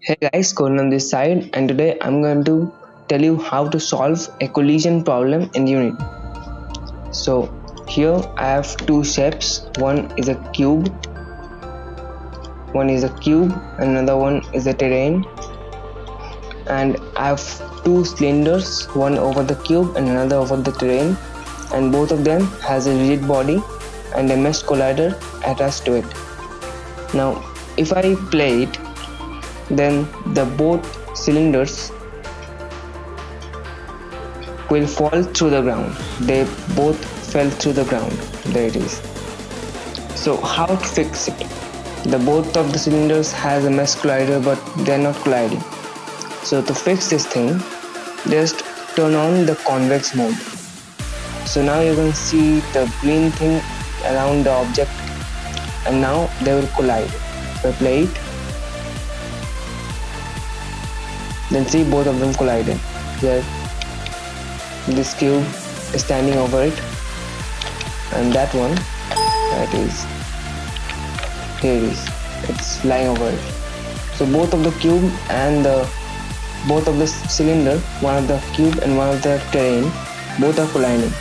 Hey guys, Conan on this side, and today I'm going to tell you how to solve a collision problem in Unity. So here I have two shapes. One is a cube, another one is a terrain, and I have two cylinders, one over the cube and another over the terrain, and both of them has a rigid body and a mesh collider attached to it. Now, if I play it, then the both cylinders will fall through the ground. They both fell through the ground. There it is. So how to fix it? The both of the cylinders has a mesh collider, but they are not colliding. So to fix this thing, just turn on the convex mode. So now you can see the green thing around the object, and now they will collide. If I play it, then see both of them collided. Here this cube is standing over it, and that one, that is, here it is, it's lying over it. So both of the cube and both of the cylinder, one of the cube and one of the terrain, both are colliding.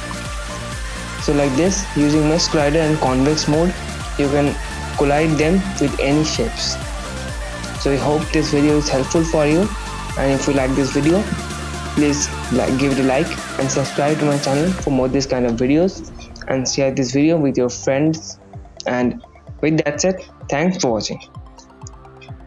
So like this, using mesh collider and convex mode, you can collide them with any shapes. So I hope this video is helpful for you, and if you like this video, please give it a like and subscribe to my channel for more this kind of videos, and share this video with your friends. And with that said, thanks for watching.